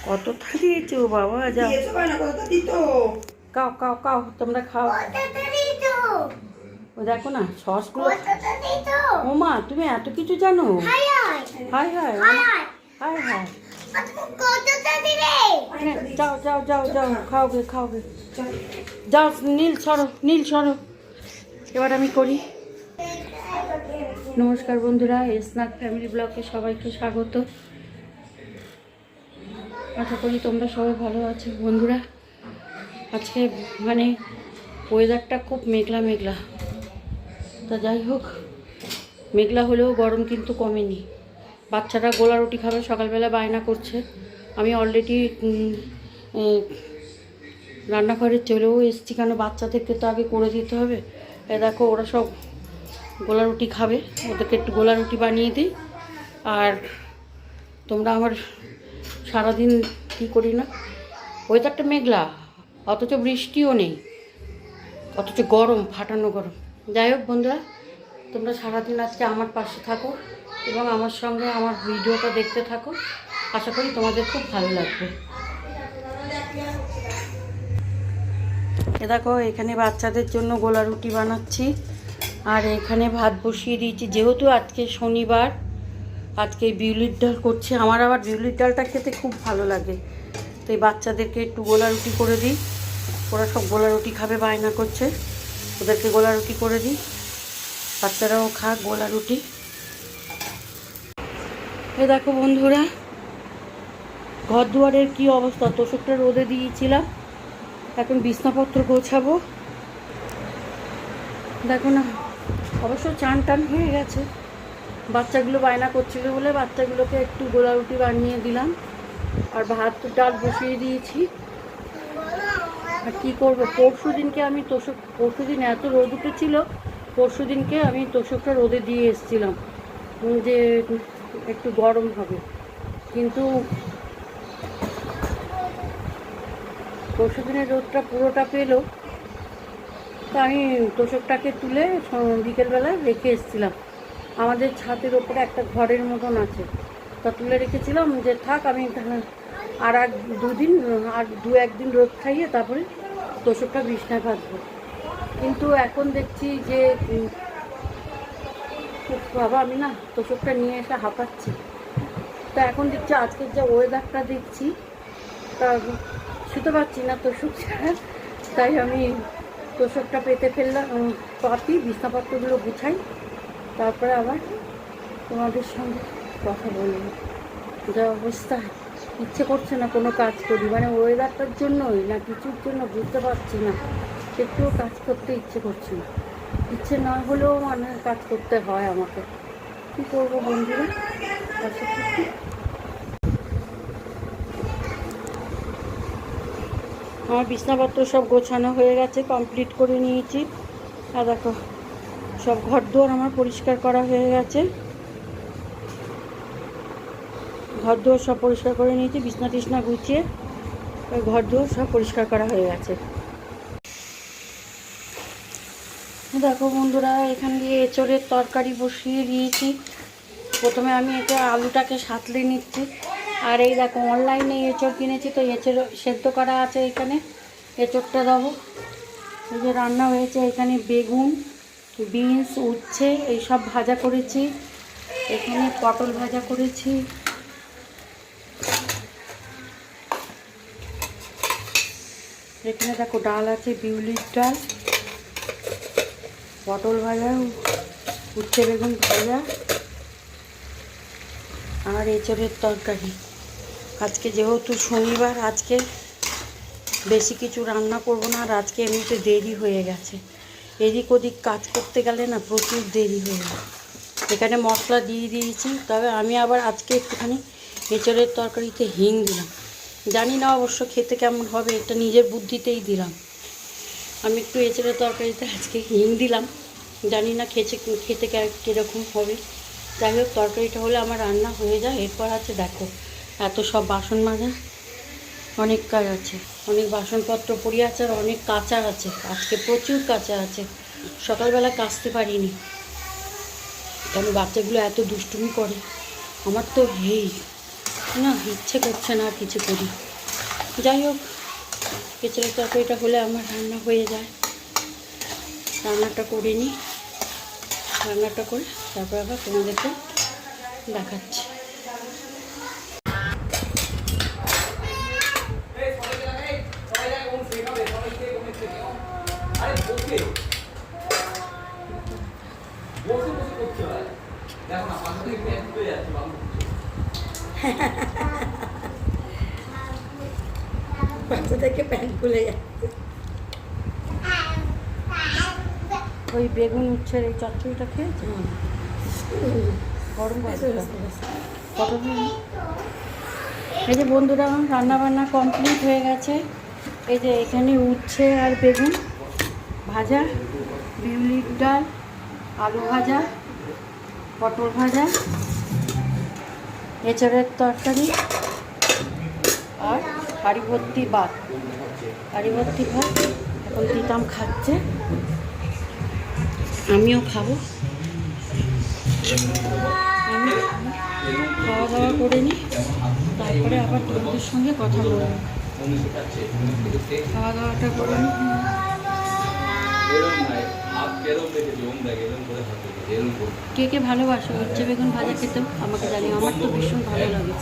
কতটা দিয়েছো বাবা? যাও কাও কাও কাও, তোমরা খাও। ও দেখো না সসগুলো। ও মা, তুমি এত কিছু জানো? High high high high. যাও যাও যাও যাও, খাওগে খাওগে। যাও নীল সরো, নীল সরো। এবার আমি করি। নমস্কার বন্ধুরা, স্ন্যাক ফ্যামিলি ব্লগে সবাইকে স্বাগত। আশা করি তোমরা সবাই ভালো আছো বন্ধুরা। আজকে মানে ওয়েদারটা খুব মেঘলা মেঘলা। তা যাই হোক, মেঘলা হলেও গরম কিন্তু কমেনি। বাচ্চারা গোলা রুটি খাবে, সকালবেলা বায়না করছে। আমি অলরেডি রান্নাঘরে চলেও এসেছি, কেন বাচ্চাদেরকে তো আগে করে দিতে হবে। এ দেখো, ওরা সব গোলা রুটি খাবে, ওদেরকে একটু গোলা রুটি বানিয়ে দিই। আর তোমরা আমার সারাদিন কী করি না, ওয়েদারটা মেঘলা অথচ বৃষ্টিও নেই, অথচ গরম, ফাটানো গরম। যাই হোক বন্ধুরা, তোমরা সারাদিন আজকে আমার পাশে থাকো এবং আমার সঙ্গে আমার ভিডিওটা দেখতে থাকো। আশা করি তোমাদের খুব ভালো লাগবে। এ দেখো, এখানে বাচ্চাদের জন্য গোলা রুটি বানাচ্ছি আর এখানে ভাত বসিয়ে দিয়েছি। যেহেতু আজকে শনিবার, আজকে বিউলির ডাল করছি। আমার আবার বিউলির ডালটা খেতে খুব ভালো লাগে, তো এই বাচ্চাদেরকে একটু গোলা রুটি করে দিই। ওরা সব গোলা রুটি খাবে, বায়না করছে, ওদেরকে গোলা রুটি করে দিই, বাচ্চারাও খাক গোলা রুটি। এ দেখো বন্ধুরা, ঘর দুয়ারের কী অবস্থা। তোষকটা রোদে দিয়েছিলাম, এখন বিছনাপত্র গোছাবো। দেখো না, অবশ্য চান টান হয়ে গেছে। বাচ্চাগুলো বায়না করছিল বলে বাচ্চাগুলোকে একটু গোলা রুটি বানিয়ে দিলাম আর ভাত ডাল বসিয়ে দিয়েছি। আর কী করবো, পরশু দিনকে আমি পরশু দিন এত রোদ উঠেছিল, পরশু দিনকে আমি তোষকটা রোদে দিয়ে এসেছিলাম যে একটু গরম হবে, কিন্তু পরশু দিনের রোদটা পুরোটা পেলো। তো আমি তোষকটাকে তুলে বিকেলবেলায় রেখে এসেছিলাম। আমাদের ছাদের ওপরে একটা ঘরের মতন আছে, তা তুলে রেখেছিলাম যে থাক, আমি আর দু একদিন রোদ খাইয়ে তারপরে তোষকটা বিছনায় পাতবো। কিন্তু এখন দেখছি যে বাবা, আমি না তোষকটা নিয়ে এসে হাঁপাচ্ছি। তা এখন দেখছি আজকের যে ওয়েদারটা দেখছি, তা শুতে পারছি না তোষক ছাড়া। তাই আমি তোষকটা পেতে ফেললাম, পাতি বিছনাপত্রগুলো গুছাই, তারপরে আবার তোমাদের সঙ্গে কথা বলবো। যা অবস্থা, ইচ্ছে করছে না কোনো কাজ করি, মানে ওয়েদারটার জন্যই না কিছুর জন্য বুঝতে পারছি না, একটুও কাজ করতে ইচ্ছে করছে না। ইচ্ছে না হলেও মানে কাজ করতে হয় আমাকে। কী করবো বন্ধুরা। আমার বিছনাপত্র সব গোছানো হয়ে গেছে, কমপ্লিট করে নিয়েছি। আর দেখো, সব ঘর দুয়ার আমার পরিষ্কার করা হয়ে গেছে। ঘর দুয়ার সব পরিষ্কার করে নিয়েছি, বিছনা টিছনা গুছিয়ে ঘর দুয়ার সব পরিষ্কার করা হয়ে গেছে। দেখো বন্ধুরা, এখান দিয়ে এঁচোড়ের তরকারি বসিয়ে দিয়েছি। প্রথমে আমি এটা আলুটাকে সাঁতলে নিচ্ছি। আর এই দেখো, অনলাইনে এঁচোড় কিনেছি, তো এঁচোড় সেদ্ধ করা আছে, এখানে এঁচোড়টা দেবো। এই যে রান্না হয়েছে, এখানে বেগুন, বিনস, উচ্ছে এইসব ভাজা করেছি, এখানে পটল ভাজা করেছি, এখানে দেখো ডাল আছে, বিউলির ডাল, পটল ভাজা, উচ্ছে বেগুন ভাজা আর এঁচোড়ের তরকারি। আজকে যেহেতু শনিবার, আজকে বেশি কিছু রান্না করব না। আর আজকে এমনিতে দেরি হয়ে গেছে, এদিক ওদিক কাজ করতে গেলে না প্রচুর দেরি হয়ে যায়। এখানে মশলা দিয়ে দিয়েছি, তবে আমি আবার আজকে একটুখানি এঁচোড়ের তরকারিতে হিং দিলাম। জানি না অবশ্য খেতে কেমন হবে, এটা নিজের বুদ্ধিতেই দিলাম। আমি একটু এঁচোড়ের তরকারিতে আজকে হিং দিলাম, জানি না খেতে কীরকম হবে। যাই হোক, তরকারিটা হলে আমার রান্না হয়ে যায়। এরপর আছে দেখো, এত সব বাসন মাজা, অনেক কাজ আছে, অনেক বাসনপত্র পড়ে আছে, আর অনেক কাঁচা আছে। আজকে প্রচুর কাঁচা আছে, সকালবেলা কাচতে পারিনি। কেন বাচ্চাগুলো এত দুষ্টুমি করে, আমার তো না ইচ্ছে করছে না আর কিছু করি। যাই হোক, এছাড়া তরকারিটা হলে আমার রান্না হয়ে যায়। রান্নাটা করে নিই, রান্নাটা করে তারপর আবার তোমাদেরকে দেখাচ্ছি। বাচ্চা থেকে প্যান্ট খুলে যাচ্ছে। ওই বেগুন উচ্ছের এই চচ্চড়িটা খেয়েছে গরম কত। এই যে বন্ধুরা, রান্না বান্না কমপ্লিট হয়ে গেছে। এই যে এখানে উচ্ছে আর বেগুন ভাজা, বিউলির ডাল, আলু ভাজা, পটল ভাজা, এঁচড়ের তরকারি আর হাঁড়ি ভর্তি ভাত। এখন দিতাম খাচ্ছে, আমিও খাবো। আমি খাওয়া দাওয়া করে নিই, তারপরে আবার তোমাদের সঙ্গে কথা বলবো। খাওয়া দাওয়াটা করে নিই। কে কে ভালোবাসো উচ্ছে বেগুন ভাজা খেতে আমাকে জানিও, আমার তো ভীষণ ভালো লাগে।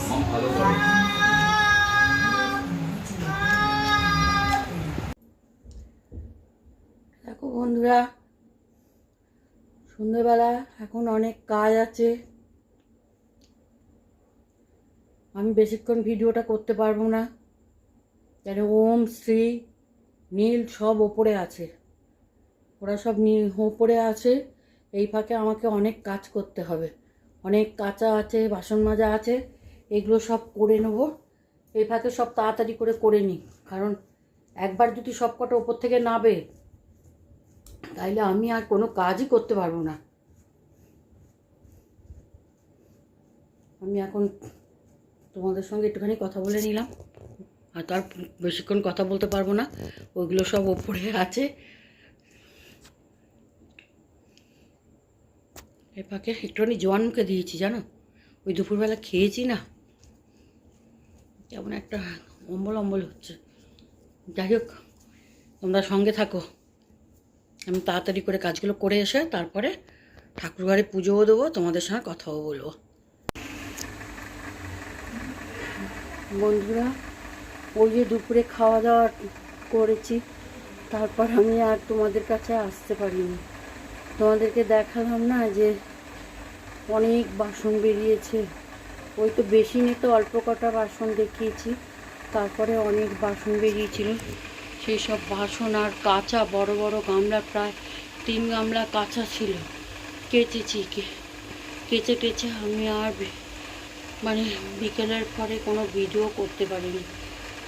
দেখো বন্ধুরা, সন্ধ্যেবেলা এখন অনেক কাজ আছে, আমি বেশিক্ষণ ভিডিওটা করতে পারবো না। কেন ওম, শ্রী, নীল সব ওপরে আছে, ওরা সব ওপরে আছে। এই ফাঁকে আমাকে অনেক কাজ করতে হবে, অনেক কাঁচা আছে, বাসন মাজা আছে, এগুলো সব করে নেবো। এই ফাঁকে সব তাড়াতাড়ি করে নিই, কারণ একবার যদি সব কটা ওপর থেকে নাবে তাইলে আমি আর কোনো কাজই করতে পারবো না। আমি এখন তোমাদের সঙ্গে একটুখানি কথা বলে নিলাম, আর তার বেশিক্ষণ কথা বলতে পারবো না, ওইগুলো সব ওপরে আছে। এ ফাঁকে একটুখানি জোয়ান মুখে দিয়েছি, জানো, ওই দুপুরবেলা খেয়েছি না, কেমন একটা অম্বল হচ্ছে। যাই হোক, তোমরা সঙ্গে থাকো, আমি তাড়াতাড়ি করে কাজগুলো করে এসে তারপরে ঠাকুরঘরে পুজোও দেবো, তোমাদের সঙ্গে কথাও বলবো। বন্ধুরা, ওই যে দুপুরে খাওয়া দাওয়া করেছি, তারপর আমি আর তোমাদের কাছে আসতে পারিনি। তোমাদেরকে দেখালাম না যে অনেক বাসন বেরিয়েছে, ওই তো বেশি নেই তো, অল্প কটা বাসন দেখিয়েছি, তারপরে অনেক বাসন বেরিয়েছিল। সেই সব বাসন আর কাঁচা বড় বড় গামলা, প্রায় 3 গামলা কাঁচা ছিল, কেচেছি। কেচে আমি আর মানে বিকেলের পরে কোনো ভিডিও করতে পারিনি।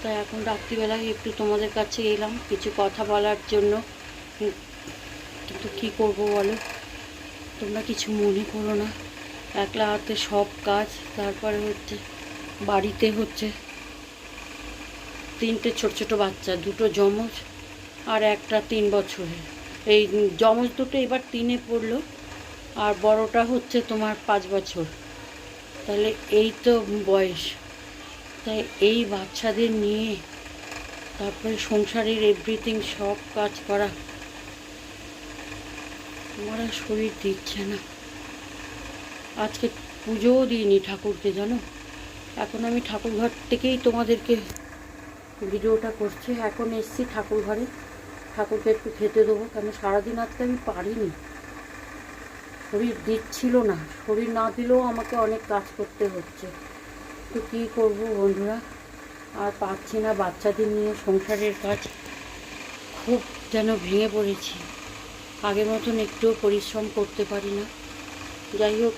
তাই এখন রাত্রিবেলায় একটু তোমাদের কাছে এলাম কিছু কথা বলার জন্য। কিন্তু কী করবো বলো, তোমরা কিছু মনে করো না, একলা হাতে সব কাজ। তারপরে হচ্ছে বাড়িতে হচ্ছে 3টে ছোট বাচ্চা, 2টো যমজ আর একটা 3 বছরের। এই যমজ দুটো এবার 3-এ পড়লো, আর বড়টা হচ্ছে তোমার 5 বছর। তাহলে এই তো বয়স। তাই এই বাচ্চাদের নিয়ে তারপরে সংসারের এভরিথিং সব কাজ করা, আমার আর শরীর দিচ্ছে না। আজকে পুজোও দিইনি ঠাকুরকে, জানো। এখন আমি ঠাকুর ঘর থেকেই তোমাদেরকে ভিডিওটা করছি। এখন এসছি ঠাকুর ঘরে, ঠাকুরকে একটু খেতে দেবো, কেন সারাদিন আজকে আমি পারিনি, শরীর দিচ্ছিল না। শরীর না দিলেও আমাকে অনেক কাজ করতে হচ্ছে, তো কী করবো বন্ধুরা, আর পারছি না। বাচ্চাদের নিয়ে সংসারের কাজ খুব যেন ভেঙে পড়েছি, আগের মতন একটুও পরিশ্রম করতে পারি না। যাই হোক,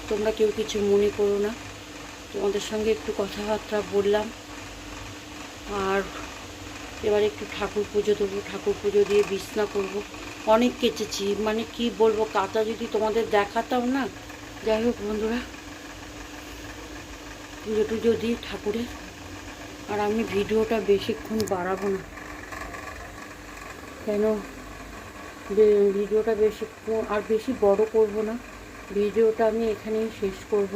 তোমরা কেউ কিছু মনে করো না, তোমাদের সঙ্গে একটু কথাবার্তা বললাম। আর এবার একটু ঠাকুর পুজো দেবো, ঠাকুর পুজো দিয়ে বিছনা করবো। অনেক কেচেছি, মানে কি বলবো, কাঁচা যদি তোমাদের দেখাতাম না। যাই হোক বন্ধুরা, পুজো টুজো দিই ঠাকুরের, আর আমি ভিডিওটা বেশিক্ষণ বাড়াবো না, কেন ভিডিওটা আর বেশি বড় করব না, ভিডিওটা আমি এখানেই শেষ করব।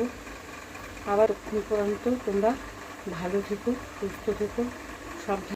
আবার ততক্ষণ পর্যন্ত তোমরা ভালো থেকো, সুস্থ থেকো, সাবধানে।